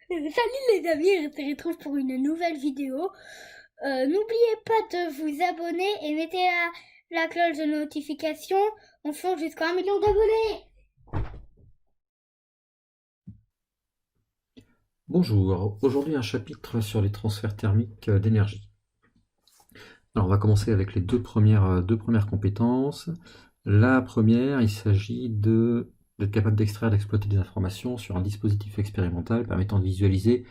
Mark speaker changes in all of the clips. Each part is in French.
Speaker 1: Salut les amis, on se retrouve pour une nouvelle vidéo. N'oubliez pas de vous abonner et mettez la cloche de notification. On fonce jusqu'à 1 million d'abonnés.
Speaker 2: Bonjour, aujourd'hui un chapitre sur les transferts thermiques d'énergie. Alors on va commencer avec les deux premières compétences. La première, il s'agit d'être capable d'extraire, d'exploiter des informations sur un dispositif expérimental permettant de visualiser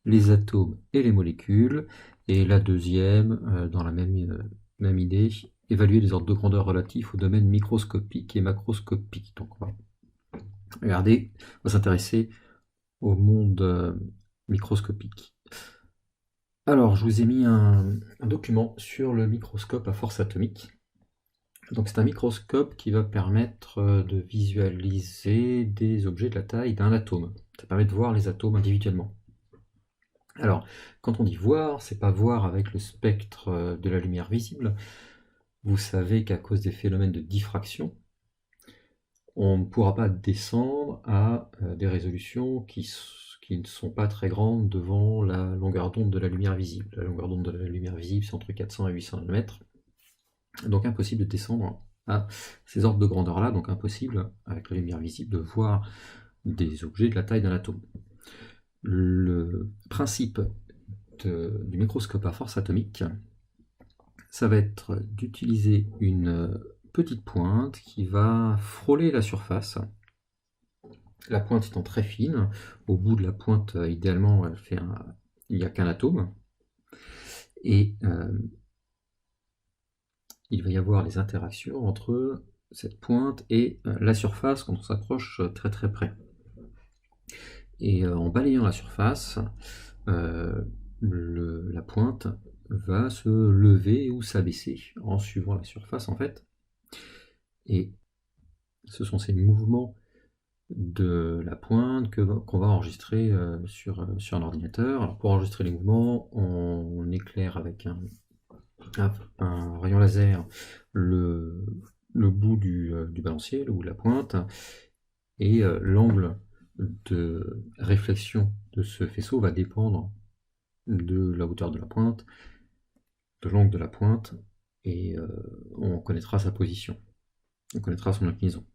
Speaker 2: les atomes et les molécules. Et la deuxième, dans la même idée, évaluer les ordres de grandeur relatifs aux domaines microscopiques et macroscopiques. Donc on va regarder, on va s'intéresser au monde microscopique. Alors, je vous ai mis un document sur le microscope à force atomique. Donc, c'est un microscope qui va permettre de visualiser des objets de la taille d'un atome. Ça permet de voir les atomes individuellement. Alors, quand on dit voir, c'est pas voir avec le spectre de la lumière visible. Vous savez qu'à cause des phénomènes de diffraction, on ne pourra pas descendre à des résolutions qui ne sont pas très grandes devant la longueur d'onde de la lumière visible. La longueur d'onde de la lumière visible, c'est entre 400 et 800 nm. Donc impossible de descendre à ces ordres de grandeur-là, donc impossible, avec la lumière visible, de voir des objets de la taille d'un atome. Le principe du microscope à force atomique, ça va être d'utiliser une petite pointe qui va frôler la surface. La pointe étant très fine, au bout de la pointe, idéalement, il n'y a qu'un atome. Et il va y avoir des interactions entre cette pointe et la surface quand on s'approche très très près. Et en balayant la surface, la pointe va se lever ou s'abaisser en suivant la surface en fait. Et ce sont ces mouvements de la pointe qu'on va enregistrer sur un ordinateur. Alors pour enregistrer les mouvements, on éclaire avec un rayon laser le bout du balancier, le bout de la pointe, et l'angle de réflexion de ce faisceau va dépendre de la hauteur de la pointe, de l'angle de la pointe, et on connaîtra sa position, on connaîtra son inclinaison.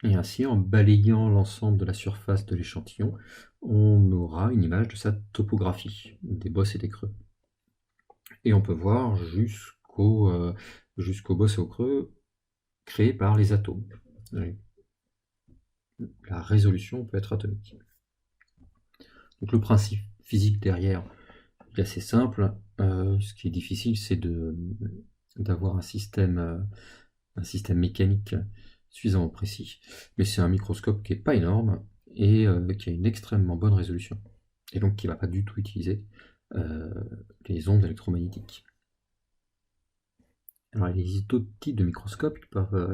Speaker 2: Et ainsi, en balayant l'ensemble de la surface de l'échantillon, on aura une image de sa topographie, des bosses et des creux. Et on peut voir jusqu'aux bosses et aux creux créés par les atomes. La résolution peut être atomique. Donc le principe physique derrière est assez simple. Ce qui est difficile, c'est d'avoir un système mécanique suffisamment précis. Mais c'est un microscope qui n'est pas énorme et qui a une extrêmement bonne résolution. Et donc qui ne va pas du tout utiliser les ondes électromagnétiques. Alors, il existe d'autres types de microscopes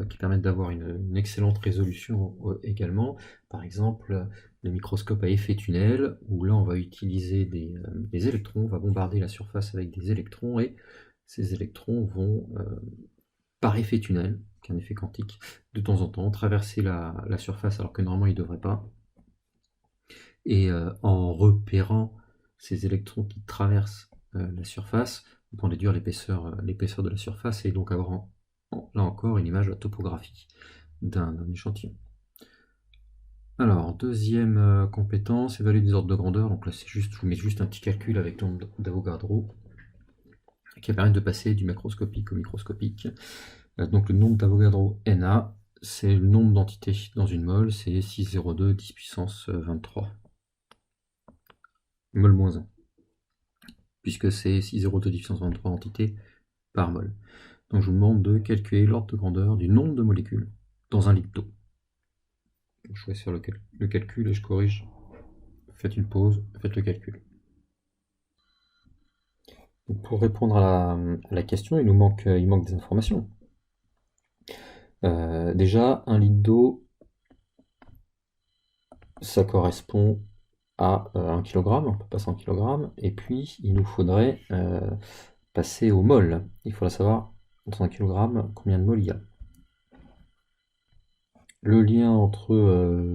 Speaker 2: qui permettent d'avoir une excellente résolution également. Par exemple, le microscope à effet tunnel, où là on va utiliser des électrons, on va bombarder la surface avec des électrons, et ces électrons vont, par effet tunnel, qui est un effet quantique, de temps en temps traverser la surface alors que normalement ils ne devraient pas. Et en repérant ces électrons qui traversent la surface, on peut déduire l'épaisseur de la surface et donc avoir là encore une image de la topographie d'un échantillon. Alors, deuxième compétence, évaluer des ordres de grandeur. Donc là, je vous mets juste un petit calcul avec l'onde d'Avogadro qui va permettre de passer du macroscopique au microscopique. Donc le nombre d'Avogadro Na, c'est le nombre d'entités dans une mole, c'est 6,02 10 puissance 23. Mol moins 1. Puisque c'est 6,02 10 puissance 23 entités par mol. Donc je vous demande de calculer l'ordre de grandeur du nombre de molécules dans un litre d'eau. Je vais faire le calcul et je corrige. Faites une pause, faites le calcul. Donc pour répondre à la question, il manque des informations. Déjà, un litre d'eau, ça correspond à 1 kg, on peut passer en kg, et puis il nous faudrait passer au mol. Il faudra savoir dans 1 kg combien de mol il y a. le lien entre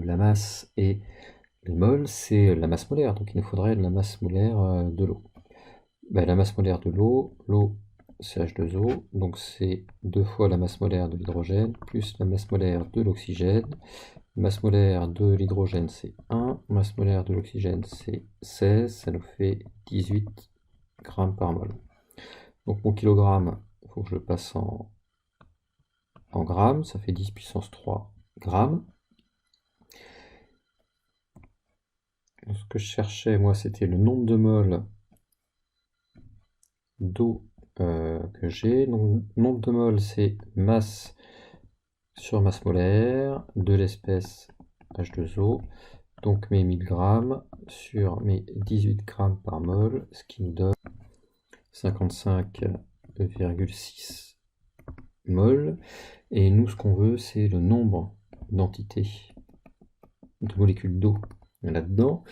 Speaker 2: la masse et les moles, c'est la masse molaire. Donc il nous faudrait la masse molaire de l'eau. Ben, la masse molaire de l'eau, c'est H2O, donc c'est 2 fois la masse molaire de l'hydrogène, plus la masse molaire de l'oxygène. Masse molaire de l'hydrogène, c'est 1, masse molaire de l'oxygène, c'est 16, ça nous fait 18 grammes par mol. Donc mon kilogramme, il faut que je le passe en grammes, ça fait 10 puissance 3 grammes. Ce que je cherchais, moi, c'était le nombre de moles d'eau que j'ai. Donc, nombre de moles, c'est masse sur masse molaire de l'espèce H2O. Donc mes 1000 grammes sur mes 18 grammes par mol, ce qui nous donne 55,6 mol. Et nous, ce qu'on veut, c'est le nombre d'entités de molécules d'eau là-dedans.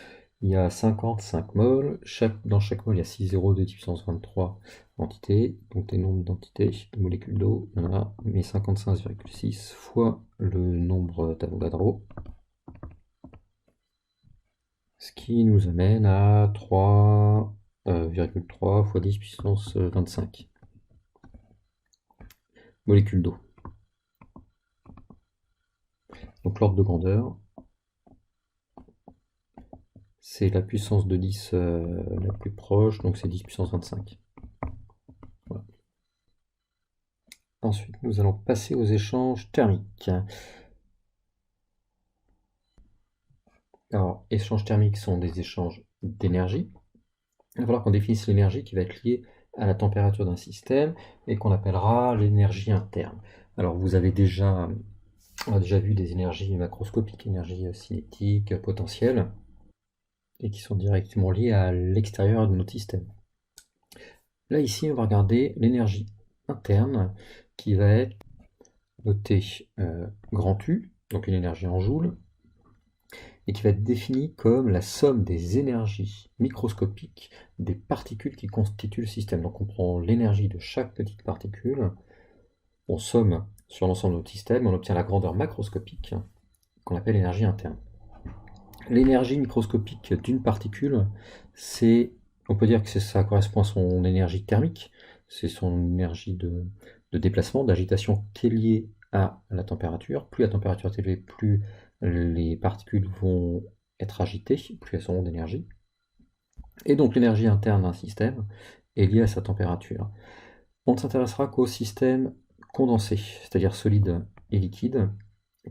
Speaker 2: Il y a 55 moles. Dans chaque mol, il y a 6 zéros de 10 puissance 23 entités. Donc les nombres d'entités de molécules d'eau, il y en a mais 55,6 fois le nombre d'Avogadro. Ce qui nous amène à 3,3 fois 10 puissance 25 molécules d'eau. Donc l'ordre de grandeur, c'est la puissance de 10 la plus proche, donc c'est 10 puissance 25. Voilà. Ensuite, nous allons passer aux échanges thermiques. Alors, échanges thermiques sont des échanges d'énergie. Il va falloir qu'on définisse l'énergie qui va être liée à la température d'un système et qu'on appellera l'énergie interne. Alors, on a déjà vu des énergies macroscopiques, énergie cinétique, potentielle, et qui sont directement liées à l'extérieur de notre système. Là, ici, on va regarder l'énergie interne qui va être notée grand U, donc une énergie en joules, et qui va être définie comme la somme des énergies microscopiques des particules qui constituent le système. Donc on prend l'énergie de chaque petite particule, on somme sur l'ensemble de notre système, on obtient la grandeur macroscopique qu'on appelle l'énergie interne. L'énergie microscopique d'une particule, on peut dire que ça correspond à son énergie thermique, c'est son énergie de déplacement, d'agitation qui est liée à la température. Plus la température est élevée, plus les particules vont être agitées, plus elles auront d'énergie. Et donc l'énergie interne d'un système est liée à sa température. On ne s'intéressera qu'aux systèmes condensés, c'est-à-dire solides et liquides,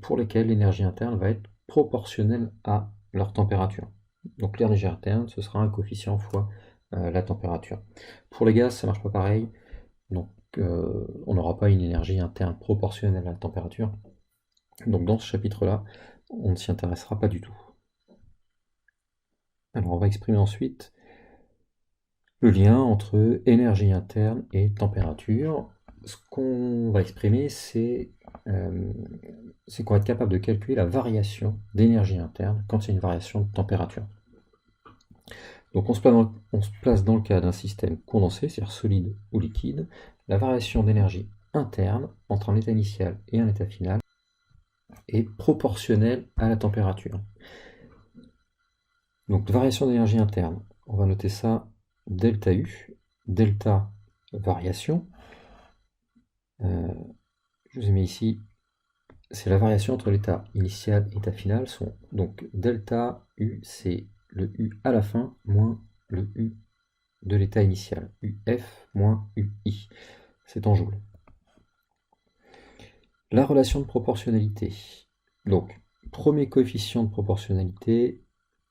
Speaker 2: pour lesquels l'énergie interne va être proportionnelle à leur température. Donc l'énergie interne, ce sera un coefficient fois la température. Pour les gaz, ça ne marche pas pareil, donc on n'aura pas une énergie interne proportionnelle à la température. Donc dans ce chapitre-là, on ne s'y intéressera pas du tout. Alors on va exprimer ensuite le lien entre énergie interne et température. Ce qu'on va exprimer, c'est qu'on va être capable de calculer la variation d'énergie interne quand il y a une variation de température. Donc on se place dans le cas d'un système condensé, c'est-à-dire solide ou liquide. La variation d'énergie interne entre un état initial et un état final est proportionnelle à la température. Donc variation d'énergie interne, on va noter ça delta U, delta variation. Je vous ai mis ici, c'est la variation entre l'état initial et l'état final. Donc delta U, c'est le U à la fin moins le U de l'état initial. UF moins UI. C'est en joules. La relation de proportionnalité. Donc, premier coefficient de proportionnalité,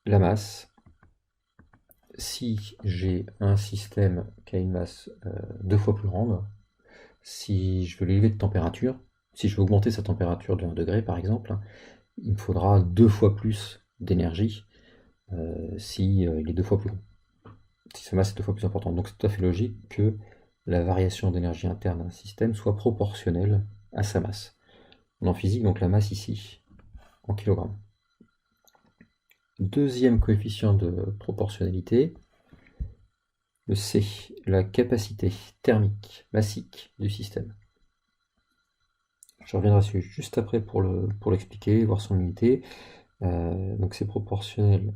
Speaker 2: la masse. Si j'ai un système qui a une masse 2 fois plus grande, si je veux l'élever de température, si je veux augmenter sa température de 1 degré par exemple, il me faudra 2 fois plus d'énergie si il est 2 fois plus grand. Si sa masse est 2 fois plus importante. Donc c'est tout à fait logique que la variation d'énergie interne d'un système soit proportionnelle à sa masse. En physique, donc la masse ici, en kilogrammes. Deuxième coefficient de proportionnalité, le C, la capacité thermique massique du système. Je reviendrai dessus juste après pour l'expliquer, voir son unité. Donc c'est proportionnel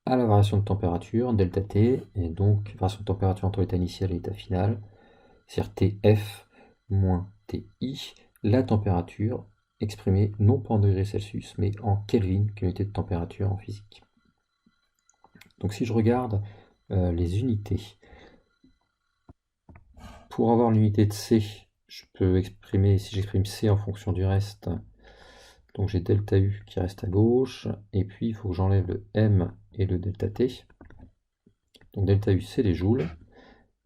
Speaker 2: à la variation de température, delta T, et donc variation de température entre l'état initial et l'état final, c'est-à-dire TF moins TI, la température exprimée non pas en degrés Celsius, mais en Kelvin, qui est l'unité de température en physique. Donc si je regarde les unités, pour avoir l'unité de C, je peux exprimer, si j'exprime C en fonction du reste, donc j'ai delta U qui reste à gauche, et puis il faut que j'enlève le M et le delta T. Donc delta U c'est des joules,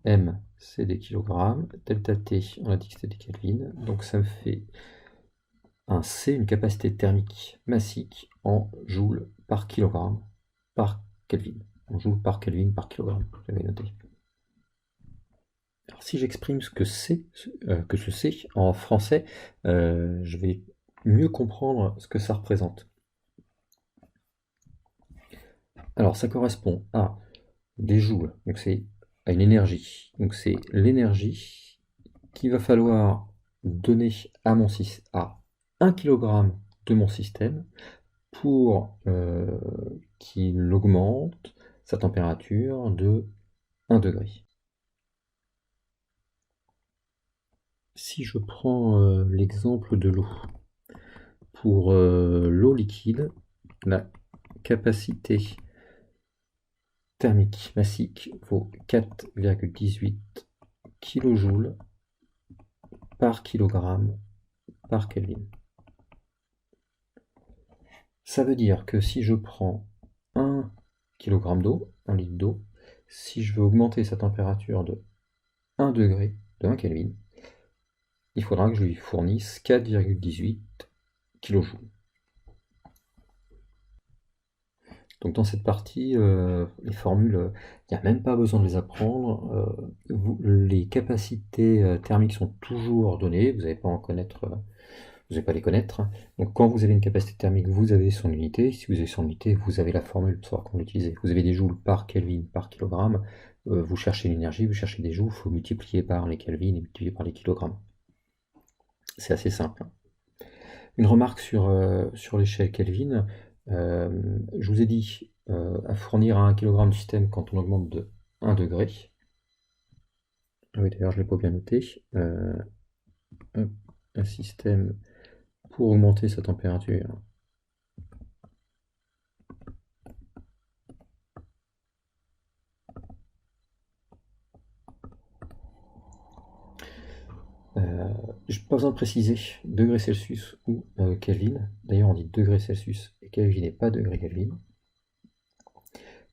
Speaker 2: M c'est des kilogrammes, delta T on a dit que c'était des Kelvin, donc ça me fait un C, une capacité thermique massique en joules par kilogramme par Kelvin. En joules par Kelvin par kilogramme, j'avais noté. Alors si j'exprime ce que c'est, en français, je vais mieux comprendre ce que ça représente. Alors ça correspond à des joules, donc c'est à une énergie. Donc c'est l'énergie qu'il va falloir donner à 1 kg de mon système pour qu'il augmente sa température de 1 degré. Si je prends l'exemple de l'eau, pour l'eau liquide, la capacité thermique massique vaut 4,18 kJ par kilogramme par Kelvin. Ça veut dire que si je prends 1 kg d'eau, 1 litre d'eau, si je veux augmenter sa température de 1 degré, de 1 Kelvin, il faudra que je lui fournisse 4,18 kJ. Donc dans cette partie, les formules, il n'y a même pas besoin de les apprendre. Les capacités thermiques sont toujours données, vous n'allez pas en connaître, vous n'allez pas les connaître. Donc quand vous avez une capacité thermique, vous avez son unité. Si vous avez son unité, vous avez la formule pour savoir comment l'utiliser. Vous avez des joules par Kelvin par kilogramme. Vous cherchez l'énergie, vous cherchez des joules, il faut multiplier par les Kelvin et multiplier par les kilogrammes. C'est assez simple. Une remarque sur l'échelle Kelvin. Je vous ai dit à fournir à 1 kg du système quand on augmente de 1 degré. Oui, d'ailleurs, je ne l'ai pas bien noté. Un système pour augmenter sa température. Je n'ai pas besoin de préciser degrés Celsius ou Kelvin. D'ailleurs, on dit degrés Celsius et Kelvin et pas degrés Kelvin.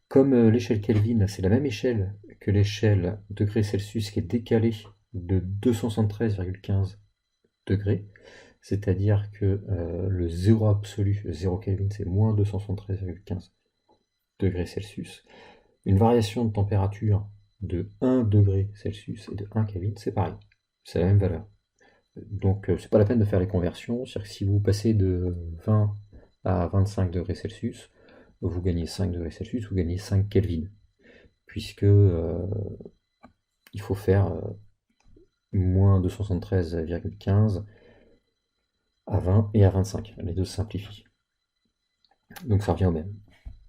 Speaker 2: Comme l'échelle Kelvin, c'est la même échelle que l'échelle degrés Celsius qui est décalée de 273,15 degrés, c'est-à-dire que le zéro absolu, le 0 Kelvin, c'est moins 273,15 degrés Celsius. Une variation de température de 1 degré Celsius et de 1 Kelvin, c'est pareil, c'est la même valeur. Donc c'est pas la peine de faire les conversions, c'est-à-dire que si vous passez de 20 à 25 degrés Celsius, vous gagnez 5 degrés Celsius, vous gagnez 5 Kelvin, puisque il faut faire moins 273,15 à 20 et à 25, les deux se simplifient. Donc ça revient au même.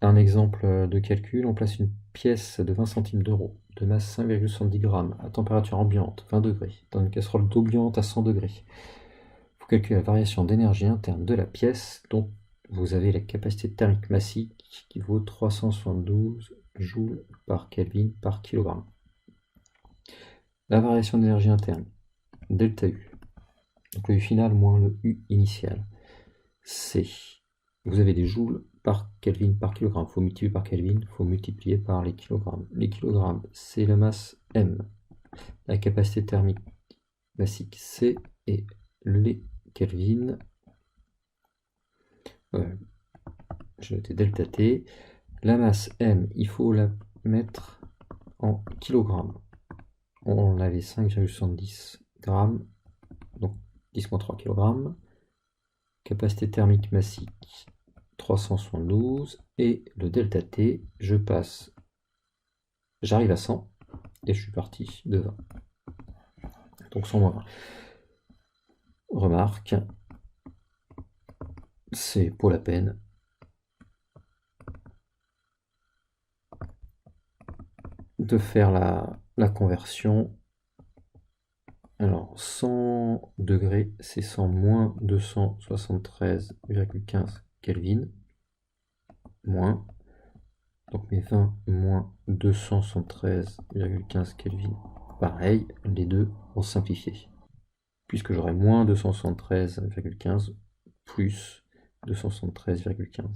Speaker 2: Un exemple de calcul, on place une pièce de 20 centimes d'euros, de masse 5,70 grammes, à température ambiante, 20 degrés, dans une casserole d'eau bouillante à 100 degrés. Il faut calculer la variation d'énergie interne de la pièce, dont vous avez la capacité thermique massique qui vaut 372 joules par Kelvin par kilogramme. La variation d'énergie interne, delta U, donc le U final moins le U initial, c'est, vous avez des joules par Kelvin par kilogramme, il faut multiplier par Kelvin, il faut multiplier par les kilogrammes. Les kilogrammes, c'est la masse M, la capacité thermique massique C, et les Kelvin, j'ai noté delta T. La masse M, il faut la mettre en kilogrammes. On avait 5,70 grammes, donc 10-3 kg. Capacité thermique massique 372, et le delta T, j'arrive à 100 et je suis parti de 20. Donc 100 moins 20. remarque, c'est pour la peine de faire la conversion. Alors 100 degrés, c'est 100 moins 273,15 Kelvin, moins, donc mes 20 moins 273,15 Kelvin, pareil, les deux vont simplifier, puisque j'aurai moins 273,15 plus 273,15.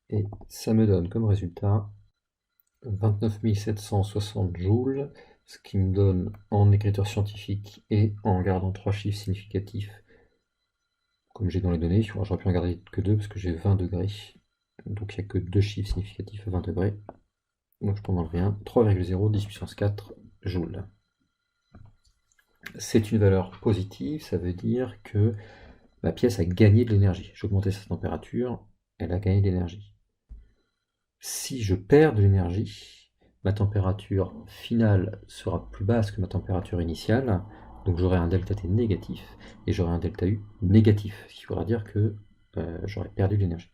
Speaker 2: Et ça me donne comme résultat 29 760 joules, ce qui me donne en écriture scientifique et en gardant 3 chiffres significatifs, comme j'ai dans les données, j'aurais pu en garder que 2 parce que j'ai 20 degrés, donc il n'y a que 2 chiffres significatifs à 20 degrés, donc je tombe dans le rien, 3,0 10 puissance 4 joules. C'est une valeur positive, ça veut dire que ma pièce a gagné de l'énergie. J'ai augmenté sa température, elle a gagné de l'énergie. Si je perds de l'énergie, ma température finale sera plus basse que ma température initiale, donc j'aurai un delta T négatif et j'aurai un delta U négatif, ce qui voudra dire que j'aurai perdu de l'énergie.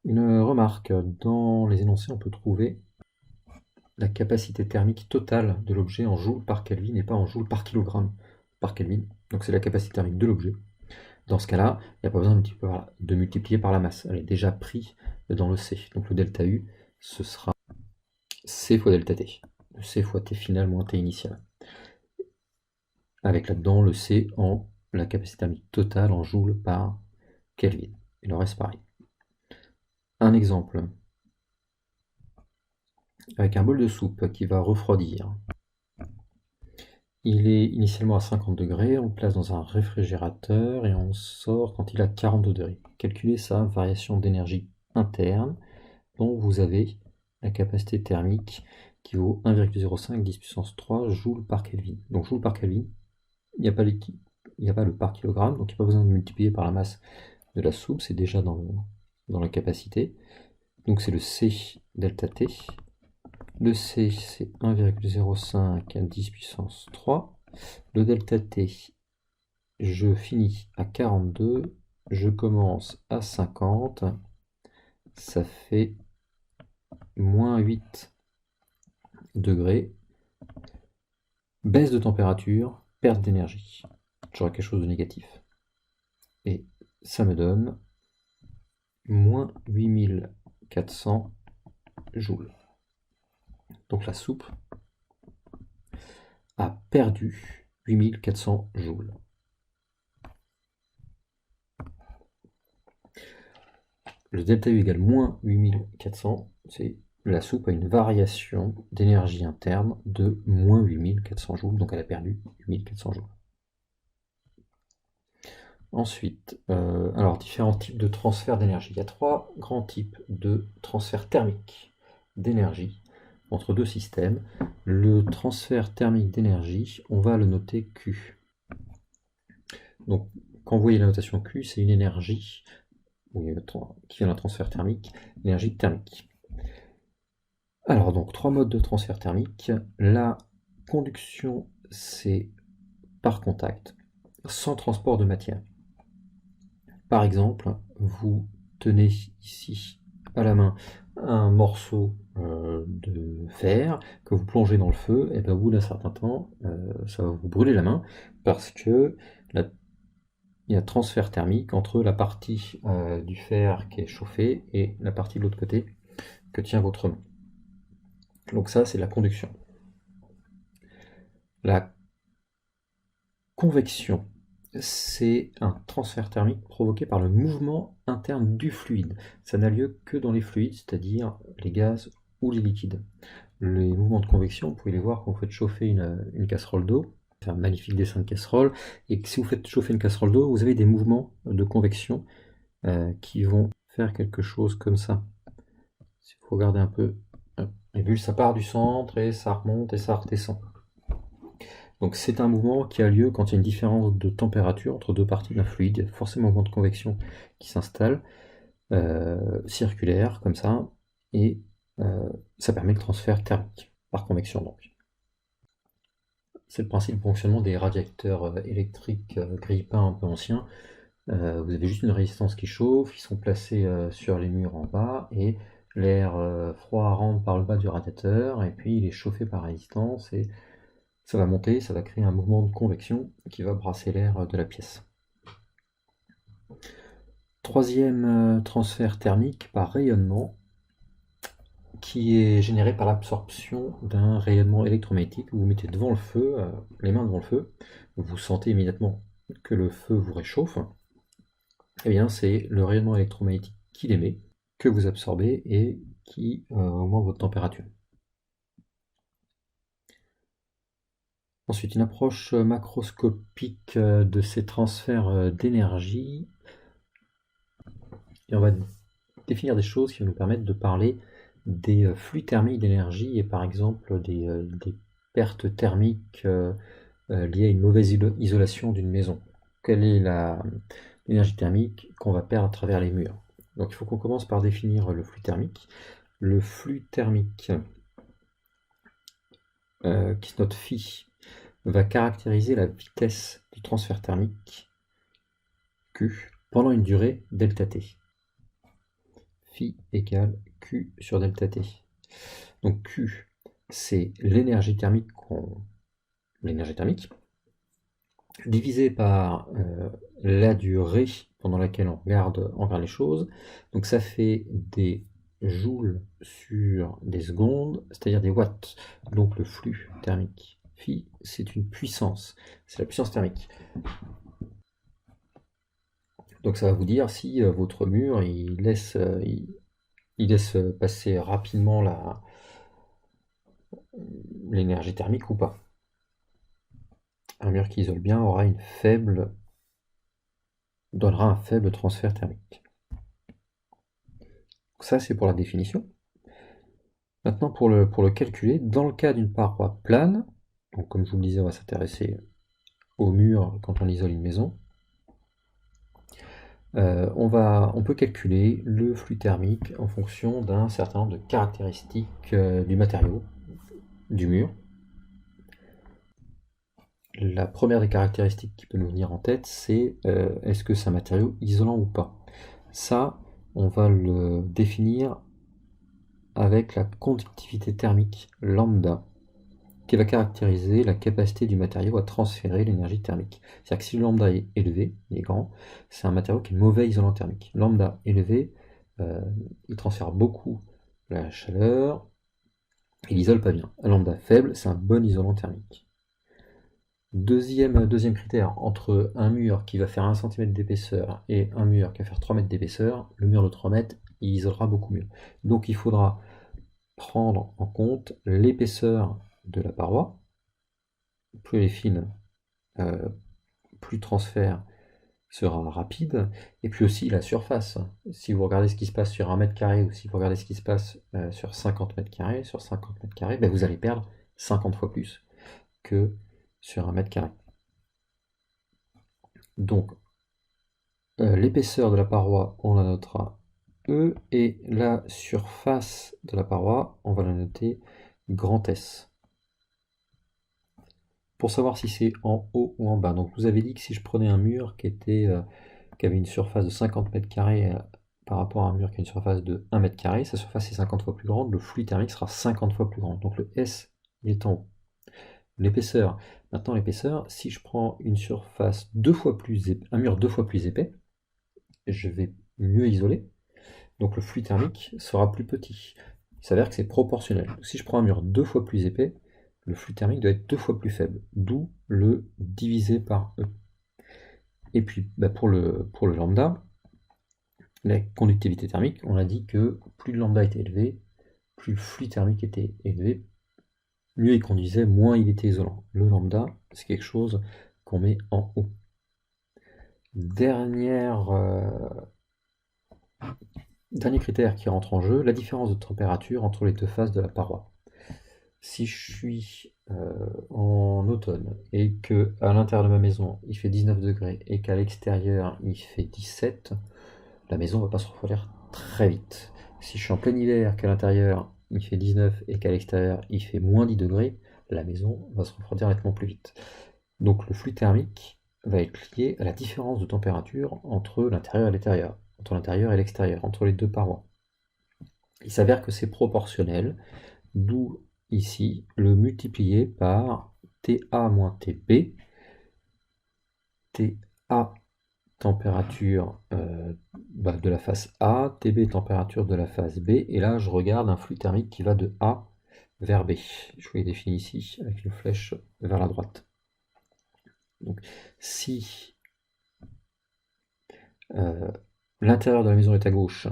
Speaker 2: Une remarque, dans les énoncés on peut trouver la capacité thermique totale de l'objet en joules par Kelvin et pas en joules par kilogramme par Kelvin, donc c'est la capacité thermique de l'objet. Dans ce cas-là, il n'y a pas besoin de multiplier par la masse, elle est déjà prise dans le C. Donc le delta U, ce sera C fois delta T. C fois T final moins T initial. Avec là-dedans le C en la capacité thermique totale en joules par Kelvin. Et le reste pareil. Un exemple. Avec un bol de soupe qui va refroidir. Il est initialement à 50 degrés, on le place dans un réfrigérateur et on sort quand il a 42 degrés. Calculez sa variation d'énergie interne, dont vous avez la capacité thermique qui vaut 1,05 10 puissance 3 joules par Kelvin. Donc joules par Kelvin, il n'y a pas le par kilogramme, donc il n'y a pas besoin de multiplier par la masse de la soupe, c'est déjà dans la capacité. Donc c'est le C delta T. Le C, c'est 1,05 à 10 puissance 3. Le delta T, je finis à 42, je commence à 50, ça fait moins 8 degrés, baisse de température, perte d'énergie. J'aurai quelque chose de négatif. Et ça me donne moins 8400 joules. Donc la soupe a perdu 8400 joules. Le delta U égale moins 8400, c'est la soupe a une variation d'énergie interne de moins 8400 joules, donc elle a perdu 8400 joules. Ensuite, alors différents types de transfert d'énergie. Il y a 3 grands types de transfert thermique d'énergie entre deux systèmes. Le transfert thermique d'énergie, on va le noter Q. Donc, quand vous voyez la notation Q, c'est une énergie qui vient d'un transfert thermique, l'énergie thermique. Alors, donc, 3 modes de transfert thermique. La conduction, c'est par contact, sans transport de matière. Par exemple, vous tenez ici à la main un morceau de fer que vous plongez dans le feu, et bien au bout d'un certain temps, ça va vous brûler la main parce que il y a transfert thermique entre la partie du fer qui est chauffée et la partie de l'autre côté que tient votre main. Donc ça, c'est la conduction. La convection, c'est un transfert thermique provoqué par le mouvement interne du fluide. Ça n'a lieu que dans les fluides, c'est-à-dire les gaz ou les liquides. Les mouvements de convection, vous pouvez les voir quand vous faites chauffer une casserole d'eau. C'est un magnifique dessin de casserole. Et si vous faites chauffer une casserole d'eau, vous avez des mouvements de convection qui vont faire quelque chose comme ça. Si vous regardez un peu, les bulles, ça part du centre et ça remonte et ça redescend. Donc c'est un mouvement qui a lieu quand il y a une différence de température entre deux parties d'un fluide. Il y a forcément un mouvement de convection qui s'installe, circulaire, comme ça, et ça permet le transfert thermique, par convection donc. c'est le principe de fonctionnement des radiateurs électriques grille-pain un peu anciens. Vous avez juste une résistance qui chauffe, ils sont placés sur les murs en bas, et l'air froid rentre par le bas du radiateur, et puis il est chauffé par résistance, et ça va monter, ça va créer un mouvement de convection qui va brasser l'air de la pièce. Troisième transfert thermique par rayonnement, qui est généré par l'absorption d'un rayonnement électromagnétique. Vous vous mettez devant le feu, les mains devant le feu, vous sentez immédiatement que le feu vous réchauffe. Eh bien, c'est le rayonnement électromagnétique qui l'émet, que vous absorbez et qui augmente votre température. Ensuite, une approche macroscopique de ces transferts d'énergie. Et on va définir des choses qui vont nous permettre de parler des flux thermiques d'énergie et par exemple des pertes thermiques liées à une mauvaise isolation d'une maison. Quelle est l'énergie thermique qu'on va perdre à travers les murs? Donc il faut qu'on commence par définir le flux thermique. Le flux thermique, qui est notre phi, va caractériser la vitesse du transfert thermique Q pendant une durée delta T. Phi égale Q sur delta T. Donc Q, c'est l'énergie thermique, divisé par la durée pendant laquelle on regarde les choses. Donc ça fait des joules sur des secondes, c'est-à-dire des watts. Donc le flux thermique phi, c'est une puissance, c'est la puissance thermique. Donc ça va vous dire si votre mur il laisse passer rapidement l'énergie thermique ou pas. Un mur qui isole bien donnera un faible transfert thermique. Ça c'est pour la définition. Maintenant pour le calculer, dans le cas d'une paroi plane, donc comme je vous le disais, on va s'intéresser au mur quand on isole une maison. On peut calculer le flux thermique en fonction d'un certain nombre de caractéristiques du matériau, du mur. La première des caractéristiques qui peut nous venir en tête, c'est est-ce que c'est un matériau isolant ou pas. Ça, on va le définir avec la conductivité thermique lambda, qui va caractériser la capacité du matériau à transférer l'énergie thermique. C'est-à-dire que si le lambda est élevé, il est grand, c'est un matériau qui est mauvais isolant thermique. Lambda élevé, il transfère beaucoup la chaleur, il isole pas bien. Lambda faible, c'est un bon isolant thermique. Deuxième critère, entre un mur qui va faire 1 cm d'épaisseur et un mur qui va faire 3 mètres d'épaisseur, le mur de 3 mètres, il isolera beaucoup mieux. Donc il faudra prendre en compte l'épaisseur de la paroi. Plus elle est fine, plus le transfert sera rapide, et puis aussi la surface. Si vous regardez ce qui se passe sur 1 mètre carré ou si vous regardez ce qui se passe sur 50 mètres carrés, ben vous allez perdre 50 fois plus que sur 1 mètre carré. Donc l'épaisseur de la paroi, on la notera E, et la surface de la paroi, on va la noter grand S. Pour savoir si c'est en haut ou en bas. Donc vous avez dit que si je prenais un mur qui avait une surface de 50 mètres carrés par rapport à un mur qui a une surface de 1 mètre carré, sa surface est 50 fois plus grande, le flux thermique sera 50 fois plus grand. Donc le S il est en haut. L'épaisseur. Maintenant l'épaisseur, si je prends une surface un mur 2 fois plus épais, je vais mieux isoler. Donc le flux thermique sera plus petit. Il s'avère que c'est proportionnel. Donc, si je prends un mur 2 fois plus épais, le flux thermique doit être 2 fois plus faible, d'où le divisé par E. Et puis pour le lambda, la conductivité thermique, on a dit que plus le lambda était élevé, plus le flux thermique était élevé, mieux il conduisait, moins il était isolant. Le lambda, c'est quelque chose qu'on met en haut. Dernier critère qui rentre en jeu, la différence de température entre les deux faces de la paroi. Si je suis en automne et que à l'intérieur de ma maison il fait 19 degrés et qu'à l'extérieur il fait 17, la maison va pas se refroidir très vite. Si je suis en plein hiver, qu'à l'intérieur il fait 19 et qu'à l'extérieur il fait moins 10 degrés, la maison va se refroidir nettement plus vite. Donc le flux thermique va être lié à la différence de température entre l'intérieur et l'extérieur, entre l'intérieur et l'extérieur, entre les deux parois. Il s'avère que c'est proportionnel, d'où ici le multiplier par TA moins TB, TA température de la face A, TB température de la face B, et là je regarde un flux thermique qui va de A vers B. Je vous l'ai défini ici avec une flèche vers la droite. Donc si l'intérieur de la maison est à gauche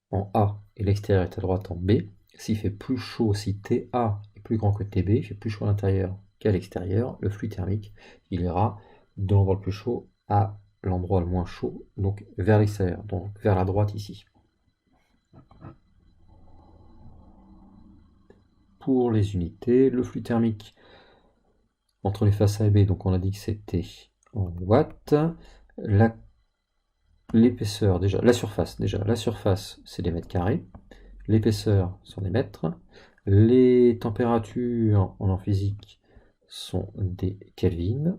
Speaker 2: en A et l'extérieur est à droite en B, s'il fait plus chaud, si TA est plus grand que TB, il fait plus chaud à l'intérieur qu'à l'extérieur, le flux thermique il ira de l'endroit le plus chaud à l'endroit le moins chaud, donc vers l'extérieur, donc vers la droite ici. Pour les unités, le flux thermique entre les faces A et B, donc on a dit que c'était en watts. L'épaisseur, la surface c'est des mètres carrés. L'épaisseur sont des mètres. Les températures en physique sont des Kelvin.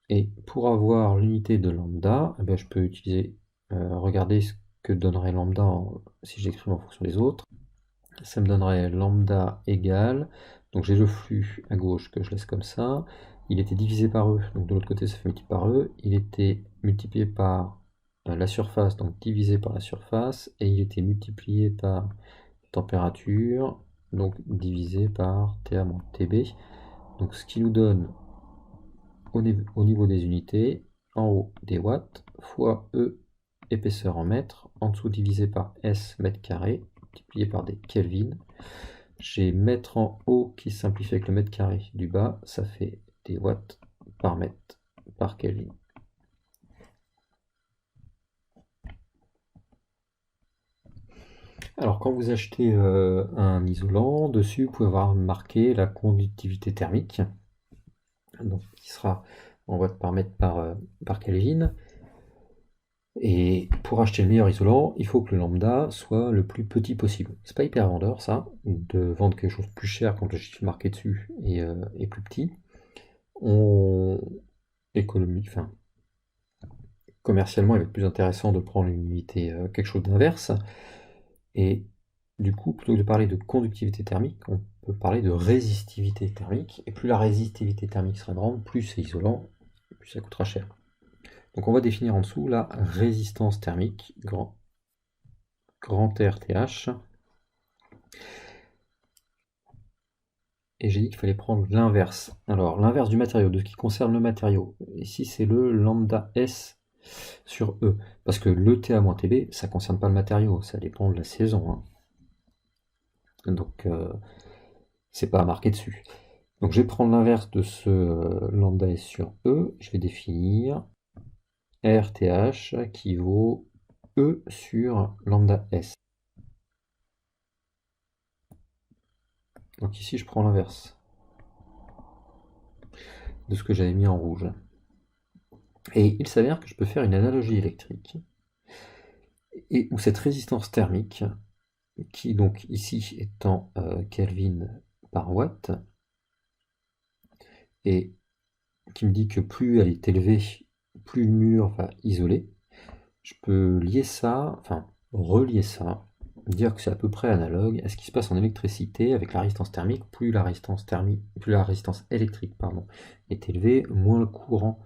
Speaker 2: Et pour avoir l'unité de lambda, je peux utiliser, regarder ce que donnerait lambda si j'exprime en fonction des autres. Ça me donnerait lambda égale, donc j'ai le flux à gauche que je laisse comme ça, il était divisé par E, donc de l'autre côté ça fait multiplié par E, il était multiplié par la surface, donc divisé par la surface, et il était multiplié par température, donc divisé par TA moins TB, donc ce qui nous donne au niveau des unités, en haut des watts, fois E épaisseur en mètres, en dessous divisé par S mètres carrés, multiplié par des Kelvin. J'ai mètre en haut qui se simplifie avec le mètre carré du bas, ça fait des watts par mètre par Kelvin. Alors quand vous achetez un isolant, dessus vous pouvez avoir marqué la conductivité thermique, donc qui sera en watts par mètre par Kelvin. Et pour acheter le meilleur isolant, il faut que le lambda soit le plus petit possible. C'est pas hyper vendeur ça, de vendre quelque chose plus cher quand le chiffre marqué dessus est plus petit. On économie, enfin commercialement il va être plus intéressant de prendre une unité quelque chose d'inverse. Et du coup, plutôt que de parler de conductivité thermique, on peut parler de résistivité thermique. Et plus la résistivité thermique sera grande, plus c'est isolant, plus ça coûtera cher. Donc on va définir en dessous la résistance thermique, grand RTH. Et j'ai dit qu'il fallait prendre l'inverse. Alors l'inverse du matériau, de ce qui concerne le matériau. Ici c'est le lambda S sur E. Parce que le TA-TB, ça ne concerne pas le matériau, ça dépend de la saison. Hein. Donc c'est pas marqué dessus. Donc je vais prendre l'inverse de ce lambda S sur E. Je vais définir RTH qui vaut E sur lambda S. Donc ici je prends l'inverse de ce que j'avais mis en rouge. Et il s'avère que je peux faire une analogie électrique et où cette résistance thermique, qui donc ici est en Kelvin par watt, et qui me dit que plus elle est élevée, plus le mur va isoler, je peux lier ça, enfin relier ça, dire que c'est à peu près analogue à ce qui se passe en électricité avec la résistance thermique. Plus la résistance électrique est élevée, moins le courant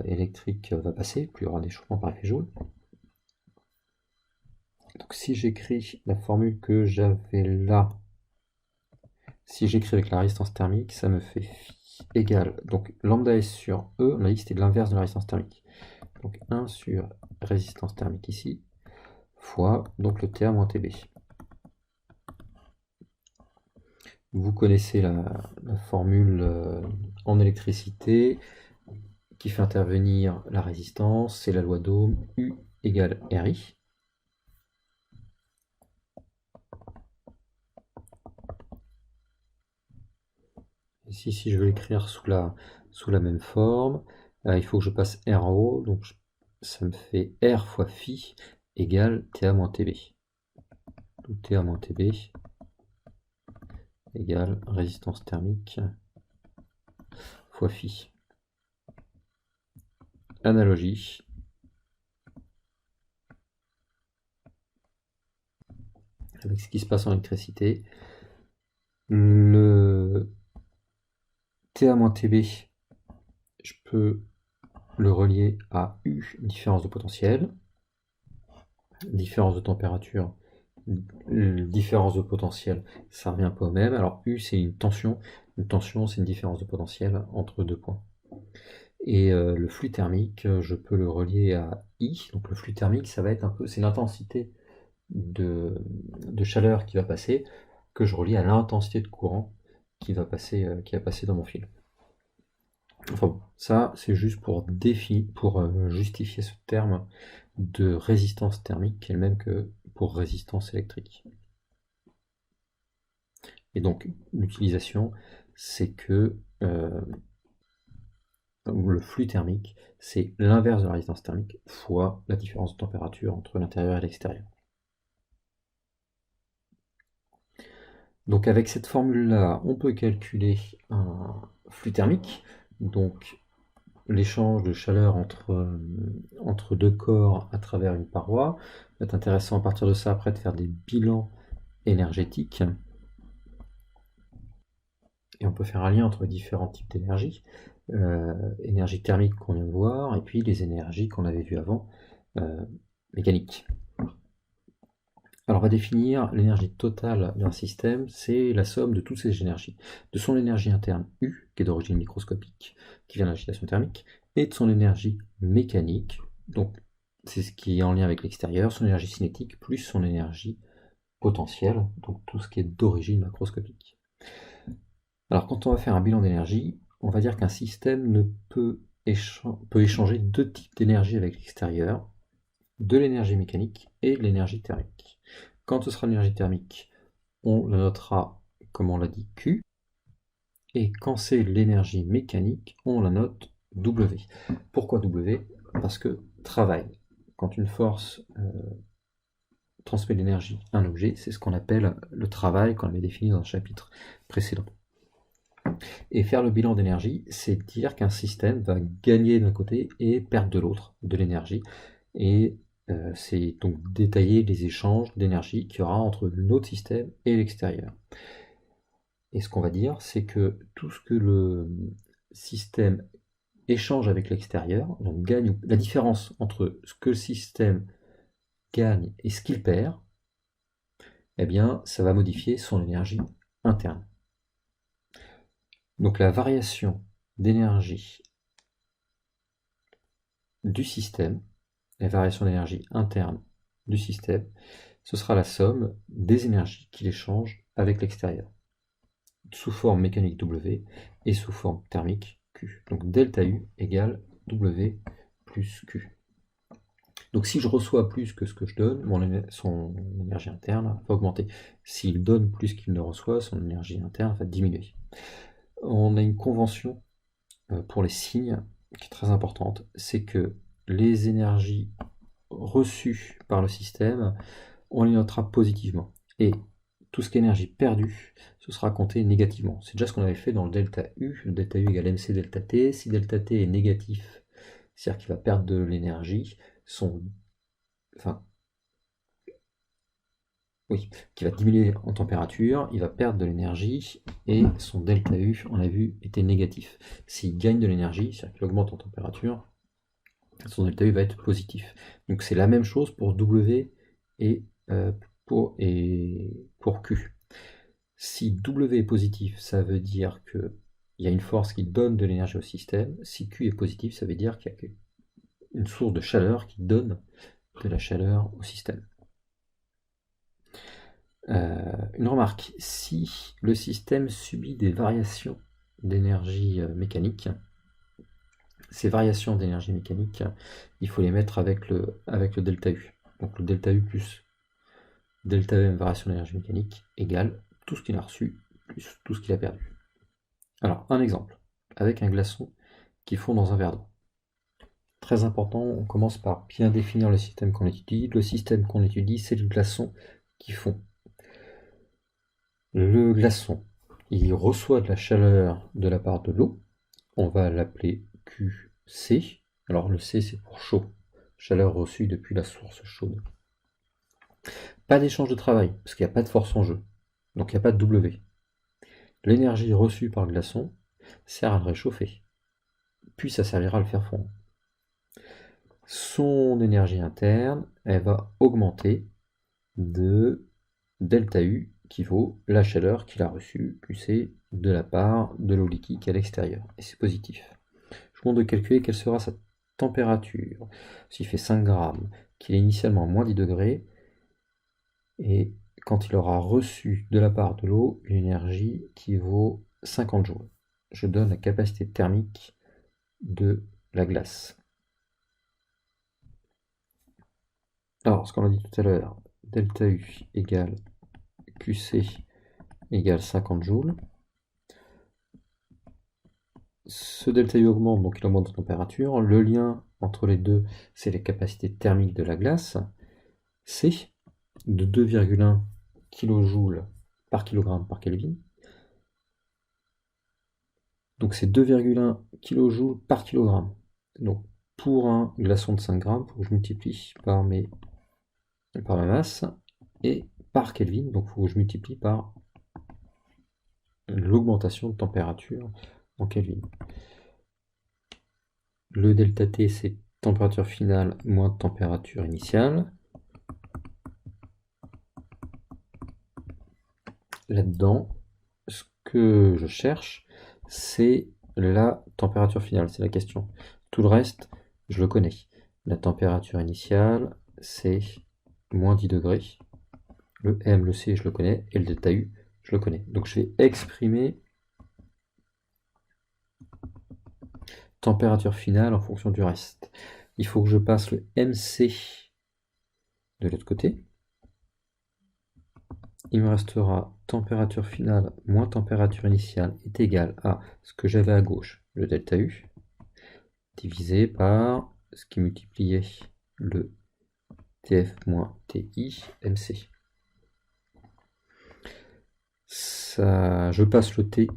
Speaker 2: électrique va passer, plus il y aura d'échauffement par effet Joule. Donc si j'écris la formule que j'avais là, si j'écris avec la résistance thermique, ça me fait phi égale, donc lambda S sur E, on a dit que c'était l'inverse de la résistance thermique. Donc 1 sur résistance thermique ici, fois donc le TA moins TB. Vous connaissez la formule en électricité qui fait intervenir la résistance, c'est la loi d'Ohm, U égale RI. Ici, si je veux l'écrire sous la même forme, il faut que je passe R en haut, donc ça me fait R fois phi égale TA moins TB. Donc TA moins TB égale résistance thermique fois phi. Analogie. Avec ce qui se passe en électricité, le TA-TB, je peux le relier à U, différence de potentiel, différence de température, différence de potentiel, ça revient pas au même. Alors U, c'est une tension c'est une différence de potentiel entre deux points. Et le flux thermique, je peux le relier à I. Donc le flux thermique, ça va être un peu, c'est l'intensité de chaleur qui va passer, que je relie à l'intensité de courant qui va passer dans mon fil. Enfin bon, ça c'est juste pour justifier ce terme de résistance thermique, qui est le même que pour résistance électrique. Et donc l'utilisation, c'est que le flux thermique, c'est l'inverse de la résistance thermique fois la différence de température entre l'intérieur et l'extérieur. Donc avec cette formule-là, on peut calculer un flux thermique, donc l'échange de chaleur entre deux corps à travers une paroi. C'est intéressant à partir de ça après de faire des bilans énergétiques. Et on peut faire un lien entre différents types d'énergie. Énergie thermique qu'on vient de voir, et puis les énergies qu'on avait vues avant, mécaniques. Alors on va définir l'énergie totale d'un système, c'est la somme de toutes ces énergies. De son énergie interne U, qui est d'origine microscopique, qui vient de l'agitation thermique, et de son énergie mécanique, donc c'est ce qui est en lien avec l'extérieur, son énergie cinétique, plus son énergie potentielle, donc tout ce qui est d'origine macroscopique. Alors quand on va faire un bilan d'énergie, on va dire qu'un système peut échanger deux types d'énergie avec l'extérieur, de l'énergie mécanique et de l'énergie thermique. Quand ce sera l'énergie thermique, on la notera, comme on l'a dit, Q, et quand c'est l'énergie mécanique, on la note W. Pourquoi W? Parce que travail. Quand une force transmet de l'énergie à un objet, c'est ce qu'on appelle le travail, qu'on avait défini dans un chapitre précédent. Et faire le bilan d'énergie, c'est dire qu'un système va gagner d'un côté et perdre de l'autre de l'énergie. Et c'est donc détailler les échanges d'énergie qu'il y aura entre notre système et l'extérieur. Et ce qu'on va dire, c'est que tout ce que le système échange avec l'extérieur, donc gagne, la différence entre ce que le système gagne et ce qu'il perd, eh bien, ça va modifier son énergie interne. Donc la variation d'énergie du système, la variation d'énergie interne du système, ce sera la somme des énergies qu'il échange avec l'extérieur, sous forme mécanique W et sous forme thermique Q. Donc delta U égale W plus Q. Donc si je reçois plus que ce que je donne, son énergie interne va augmenter. S'il donne plus qu'il ne reçoit, son énergie interne va diminuer. On a une convention pour les signes qui est très importante, c'est que les énergies reçues par le système, on les notera positivement. Et tout ce qui est énergie perdue, ce sera compté négativement. C'est déjà ce qu'on avait fait dans le delta U. Le delta U égale MC delta T. Si delta T est négatif, c'est-à-dire qu'il va perdre de l'énergie, qui va diminuer en température, il va perdre de l'énergie, et son delta U, on a vu, était négatif. S'il gagne de l'énergie, c'est-à-dire qu'il augmente en température, son delta U va être positif. Donc c'est la même chose pour W et pour Q. Si W est positif, ça veut dire qu'il y a une force qui donne de l'énergie au système. Si Q est positif, ça veut dire qu'il y a une source de chaleur qui donne de la chaleur au système. Une remarque, si le système subit des variations d'énergie mécanique, ces variations d'énergie mécanique, il faut les mettre avec le delta U. Donc le delta U plus delta M variation d'énergie mécanique égale tout ce qu'il a reçu plus tout ce qu'il a perdu. Alors un exemple, avec un glaçon qui fond dans un verre d'eau. Très important, on commence par bien définir le système qu'on étudie. Le système qu'on étudie, c'est le glaçon qui fond. Le glaçon, il reçoit de la chaleur de la part de l'eau. On va l'appeler QC. Alors le C c'est pour chaud, chaleur reçue depuis la source chaude. Pas d'échange de travail, parce qu'il n'y a pas de force en jeu, donc il n'y a pas de W. L'énergie reçue par le glaçon sert à le réchauffer, puis ça servira à le faire fondre. Son énergie interne, elle va augmenter de delta U, qui vaut la chaleur qu'il a reçue, QC, de la part de l'eau liquide qui est à l'extérieur. Et c'est positif. Je vous demande de calculer quelle sera sa température. S'il fait 5 grammes, qu'il est initialement à moins 10 degrés, et quand il aura reçu de la part de l'eau une énergie qui vaut 50 joules. Je donne la capacité thermique de la glace. Alors, ce qu'on a dit tout à l'heure, delta U égale QC égale 50 joules. Ce delta U augmente, donc il augmente de température. Le lien entre les deux, c'est les capacités thermiques de la glace. C de 2,1 kJ par kg par Kelvin. Donc c'est 2,1 kJ par kg. Donc pour un glaçon de 5 grammes, il faut que je multiplie par ma masse et par Kelvin, donc il faut que je multiplie par l'augmentation de température en Kelvin. Le delta T, c'est température finale moins température initiale. Là-dedans, ce que je cherche, c'est la température finale, c'est la question. Tout le reste, je le connais. La température initiale, c'est moins 10 degrés. Le M, le C, je le connais. Et le delta U, je le connais. Donc je vais exprimer température finale en fonction du reste. Il faut que je passe le MC de l'autre côté. Il me restera température finale moins température initiale est égal à ce que j'avais à gauche, le delta U, divisé par ce qui multipliait le TF moins TI MC. Ça, je passe le TI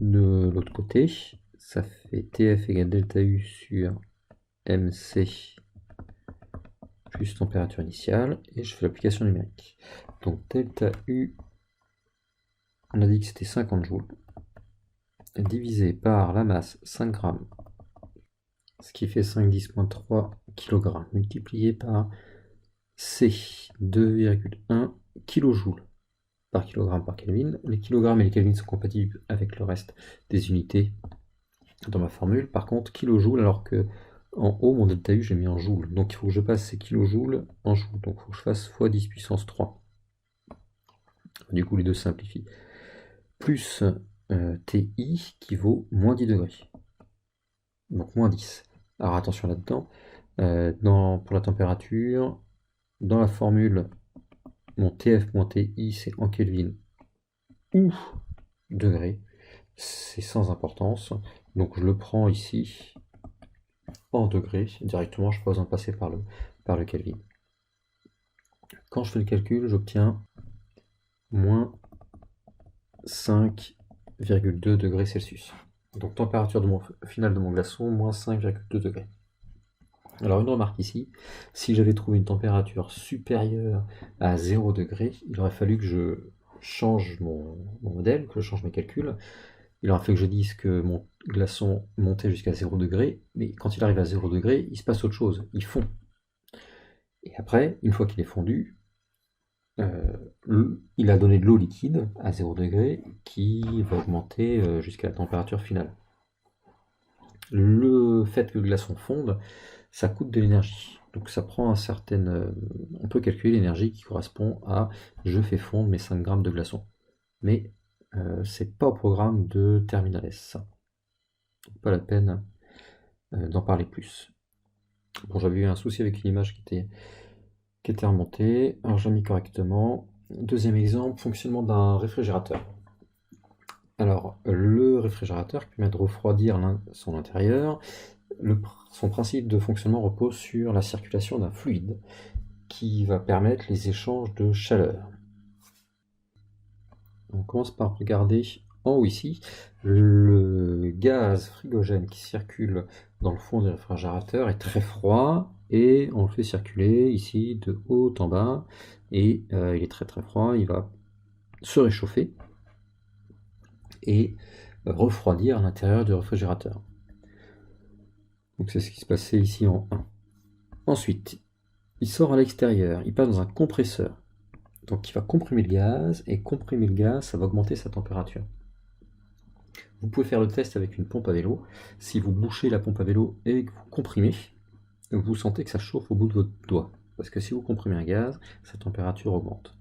Speaker 2: de l'autre côté, ça fait TF égale delta U sur MC plus température initiale, et je fais l'application numérique. Donc delta U, on a dit que c'était 50 joules, divisé par la masse 5 grammes, ce qui fait 5×10-3 kg, multiplié par C, 2,1 kJ par kg par Kelvin. Les kilogrammes et les Kelvin sont compatibles avec le reste des unités dans ma formule. Par contre, kilojoules, alors que en haut, mon delta U, j'ai mis en joules. Donc il faut que je passe ces kilojoules en joules. Donc il faut que je fasse x 10 puissance 3. Du coup, les deux simplifient. Plus TI qui vaut moins 10 degrés. Donc moins 10. Alors attention là-dedans. Pour la température, dans la formule, mon TF moins TI, c'est en Kelvin ou degrés. C'est sans importance. Donc je le prends ici en degrés directement, je n'ai pas besoin de passer par le Kelvin. Quand je fais le calcul, j'obtiens moins 5,2 degrés Celsius. Donc température finale de mon glaçon, moins 5,2 degrés. Alors une remarque ici, si j'avais trouvé une température supérieure à 0 degré, il aurait fallu que je change mon modèle, que je change mes calculs. Il aurait fallu que je dise que mon glaçon montait jusqu'à 0 degré, mais quand il arrive à 0 degré, il se passe autre chose, il fond. Et après, une fois qu'il est fondu, il a donné de l'eau liquide à 0 degré qui va augmenter jusqu'à la température finale. Le fait que le glaçon fonde, ça coûte de l'énergie. Donc ça prend on peut calculer l'énergie qui correspond à je fais fondre mes 5 grammes de glaçon. Mais c'est pas au programme de Terminal S. Donc pas la peine d'en parler plus. Bon, j'avais eu un souci avec une image qui était remontée. Alors j'ai mis correctement. Deuxième exemple, fonctionnement d'un réfrigérateur. Alors le réfrigérateur qui permet de refroidir son intérieur, son principe de fonctionnement repose sur la circulation d'un fluide qui va permettre les échanges de chaleur. On commence par regarder en haut ici le gaz frigogène qui circule dans le fond du réfrigérateur est très froid et on le fait circuler ici de haut en bas et il est très très froid, il va se réchauffer et refroidir à l'intérieur du réfrigérateur. Donc c'est ce qui se passait ici en 1. Ensuite, il sort à l'extérieur, il passe dans un compresseur. Donc il va comprimer le gaz, et comprimer le gaz, ça va augmenter sa température. Vous pouvez faire le test avec une pompe à vélo. Si vous bouchez la pompe à vélo et que vous comprimez, vous sentez que ça chauffe au bout de votre doigt. Parce que si vous comprimez un gaz, sa température augmente.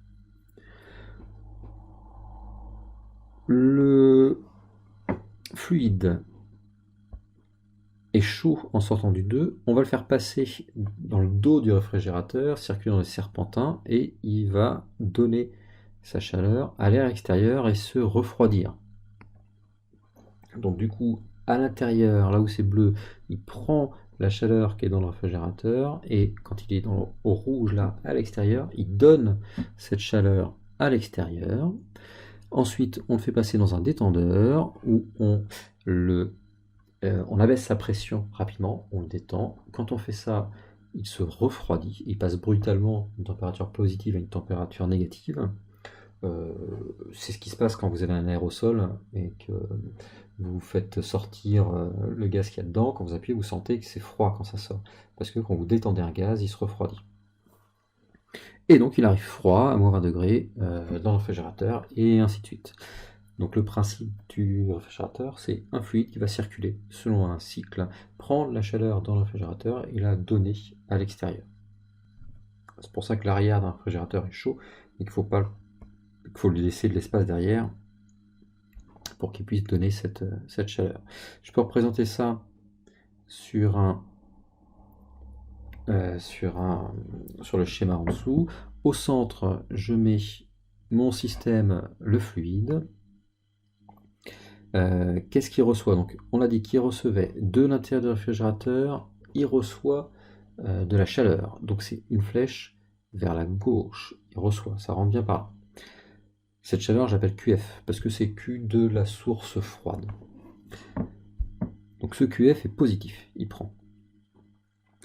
Speaker 2: Le fluide est chaud en sortant du 2, on va le faire passer dans le dos du réfrigérateur, circuler dans les serpentins, et il va donner sa chaleur à l'air extérieur et se refroidir. Donc du coup, à l'intérieur, là où c'est bleu, il prend la chaleur qui est dans le réfrigérateur, et quand il est au rouge là, à l'extérieur, il donne cette chaleur à l'extérieur. Ensuite, on le fait passer dans un détendeur où on abaisse sa pression rapidement, on le détend. Quand on fait ça, il se refroidit, il passe brutalement d'une température positive à une température négative. C'est ce qui se passe quand vous avez un aérosol et que vous faites sortir le gaz qu'il y a dedans. Quand vous appuyez, vous sentez que c'est froid quand ça sort. Parce que quand vous détendez un gaz, il se refroidit. Et donc il arrive froid, à moins 20 degrés, dans le réfrigérateur, et ainsi de suite. Donc le principe du réfrigérateur, c'est un fluide qui va circuler selon un cycle, prendre la chaleur dans le réfrigérateur et la donner à l'extérieur. C'est pour ça que l'arrière d'un réfrigérateur est chaud et qu'il faut lui laisser de l'espace derrière pour qu'il puisse donner cette chaleur. Je peux représenter ça sur le schéma en dessous. Au centre, je mets mon système, le fluide. Qu'est-ce qu'il reçoit? Donc, on a dit qu'il recevait de l'intérieur du réfrigérateur, il reçoit de la chaleur. Donc, c'est une flèche vers la gauche. Il reçoit, ça rentre bien par là. Cette chaleur, j'appelle QF, parce que c'est Q de la source froide. Donc, ce QF est positif, il prend.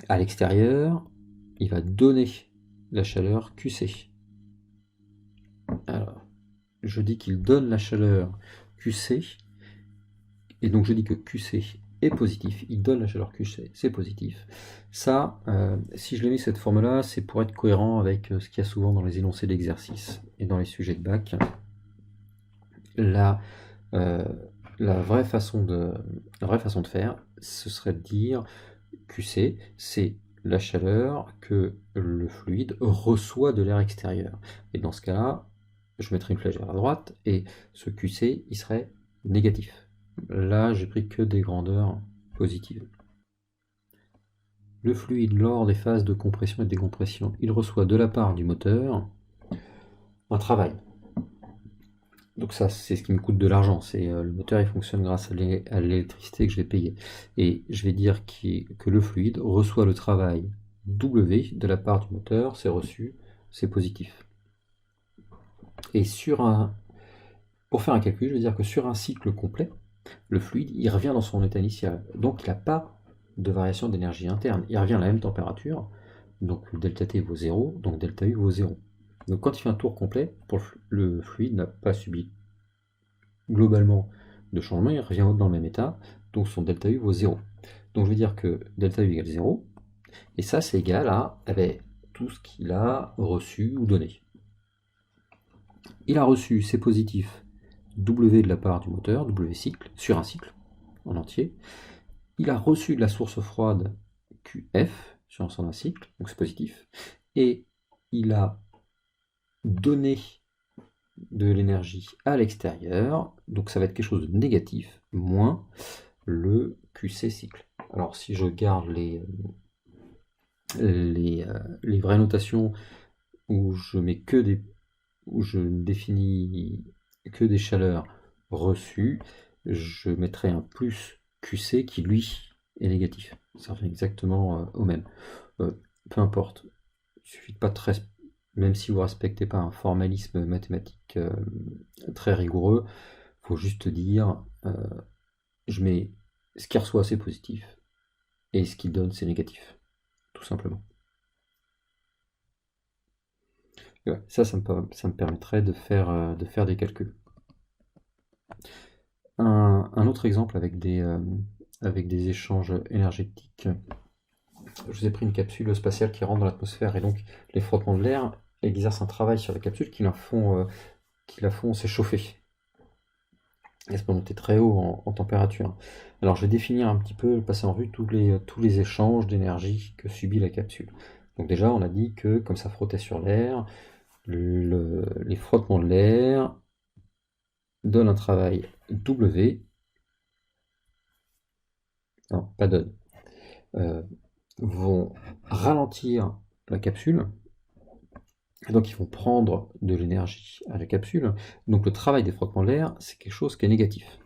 Speaker 2: À l'extérieur, il va donner la chaleur QC. Alors, je dis qu'il donne la chaleur QC, et donc je dis que QC est positif, il donne la chaleur QC, c'est positif. Ça, si je l'ai mis cette forme-là, c'est pour être cohérent avec ce qu'il y a souvent dans les énoncés d'exercice et dans les sujets de bac. La vraie façon de faire, ce serait de dire QC, c'est la chaleur que le fluide reçoit de l'air extérieur. Et dans ce cas-là, je mettrai une flèche vers la droite, et ce QC, il serait négatif. Là, j'ai pris que des grandeurs positives. Le fluide, lors des phases de compression et de décompression, il reçoit de la part du moteur un travail. Donc ça, c'est ce qui me coûte de l'argent. C'est le moteur, il fonctionne grâce à l'électricité que je vais payer. Et je vais dire que le fluide reçoit le travail W de la part du moteur, c'est reçu, c'est positif. Et pour faire un calcul, je vais dire que sur un cycle complet, le fluide, il revient dans son état initial. Donc il n'a pas de variation d'énergie interne. Il revient à la même température. Donc delta T vaut 0, donc delta U vaut 0. Donc quand il fait un tour complet, le fluide n'a pas subi globalement de changement, il revient dans le même état, donc son delta U vaut 0. Donc je vais dire que delta U égale 0, et ça c'est égal à tout ce qu'il a reçu ou donné. Il a reçu, c'est positif, W de la part du moteur, W cycle, sur un cycle en entier. Il a reçu de la source froide QF sur l'ensemble d'un cycle, donc c'est positif. Et il a donné de l'énergie à l'extérieur, donc ça va être quelque chose de négatif, moins le QC cycle. Alors si je garde les vraies notations où je ne définis que des chaleurs reçues, je mettrai un plus QC qui lui est négatif. Ça revient exactement au même. Peu importe, il suffit de pas même si vous ne respectez pas un formalisme mathématique très rigoureux, il faut juste dire, je mets ce qu'il reçoit c'est positif, et ce qu'il donne c'est négatif, tout simplement. Et ouais, ça me permettrait de faire des calculs. Un autre exemple avec des échanges énergétiques. Je vous ai pris une capsule spatiale qui rentre dans l'atmosphère et donc les frottements de l'air exercent un travail sur la capsule qui la font s'échauffer. Et ça peut monter très haut en température. Alors je vais définir un petit peu, passer en revue tous les échanges d'énergie que subit la capsule. Donc déjà on a dit que comme ça frottait sur l'air, les frottements de l'air donnent un travail W. Non, pas donne. Vont ralentir la capsule, et donc ils vont prendre de l'énergie à la capsule. Donc le travail des frottements de l'air, c'est quelque chose qui est négatif.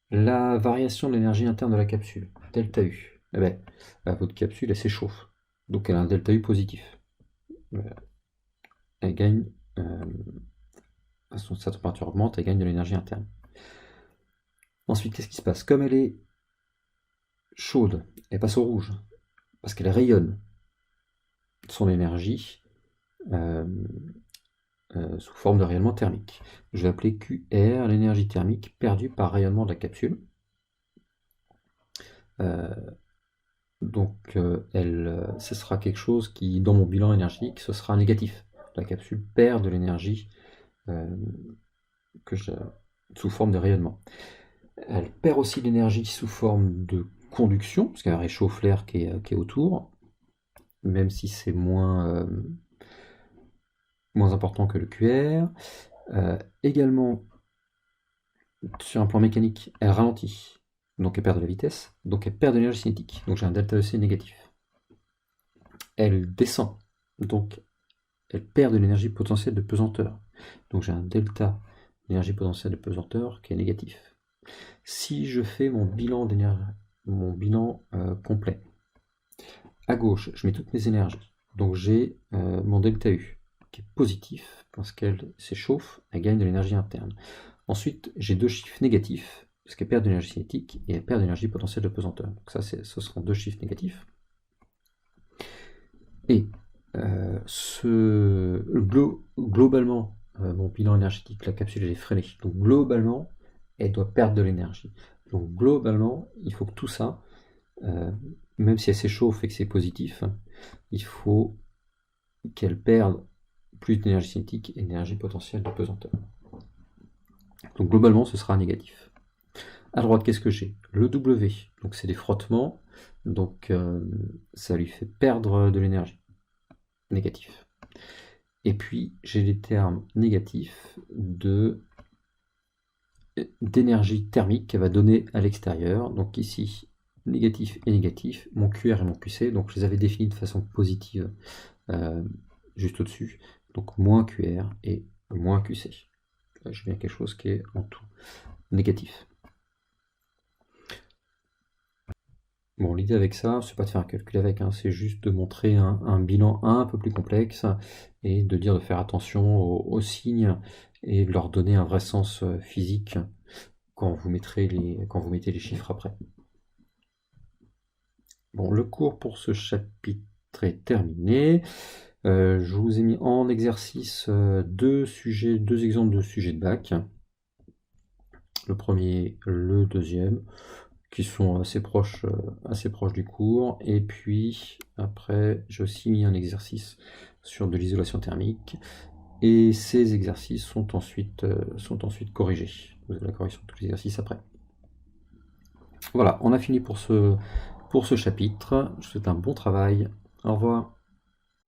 Speaker 2: La variation de l'énergie interne de la capsule, delta U, eh ben, votre capsule elle s'échauffe, donc elle a un delta U positif. Elle gagne, sa température augmente, elle gagne de l'énergie interne. Ensuite, qu'est-ce qui se passe? Comme elle est chaude, elle passe au rouge, parce qu'elle rayonne son énergie sous forme de rayonnement thermique. Je vais appeler QR l'énergie thermique perdue par rayonnement de la capsule. Donc ce sera quelque chose qui, dans mon bilan énergétique, ce sera négatif. La capsule perd de l'énergie sous forme de rayonnement. Elle perd aussi de l'énergie sous forme de conduction, parce qu'elle réchauffe l'air qui est autour, même si c'est moins important que le QR. Également, sur un plan mécanique, elle ralentit, donc elle perd de la vitesse, donc elle perd de l'énergie cinétique, donc j'ai un delta EC négatif. Elle descend, donc elle perd de l'énergie potentielle de pesanteur, donc j'ai un delta d'énergie potentielle de pesanteur qui est négatif. Si je fais mon bilan complet, à gauche, je mets toutes mes énergies, donc j'ai mon delta U qui est positif parce qu'elle s'échauffe, elle gagne de l'énergie interne. Ensuite, j'ai deux chiffres négatifs, parce qu'elle perd de l'énergie cinétique et elle perd de l'énergie potentielle de pesanteur. Donc ça, ce seront deux chiffres négatifs. Et globalement, mon bilan énergétique, la capsule elle est freinée. Donc globalement, elle doit perdre de l'énergie. Donc globalement, il faut que tout ça, même si elle s'échauffe et que c'est positif, il faut qu'elle perde plus d'énergie cinétique et d'énergie potentielle de pesanteur. Donc globalement, ce sera négatif. À droite, qu'est-ce que j'ai? Le W, donc c'est des frottements, donc ça lui fait perdre de l'énergie. Négatif. Et puis, j'ai les termes négatifs d'énergie thermique qu'elle va donner à l'extérieur. Donc ici, négatif et négatif, mon QR et mon QC, donc je les avais définis de façon positive juste au-dessus. Donc moins QR et moins QC. Là, j'ai bien quelque chose qui est en tout négatif. Bon, l'idée avec ça, c'est pas de faire un calcul avec, hein, c'est juste de montrer un bilan un peu plus complexe et de dire de faire attention aux signes et de leur donner un vrai sens physique quand vous mettez les chiffres après. Bon, le cours pour ce chapitre est terminé. Je vous ai mis en exercice deux exemples de sujets de bac. Le premier, le deuxième, qui sont assez proches du cours. Et puis après, j'ai aussi mis un exercice sur de l'isolation thermique. Et ces exercices sont ensuite corrigés. Vous avez la correction de tous les exercices après. Voilà, on a fini pour ce chapitre. Je vous souhaite un bon travail. Au revoir.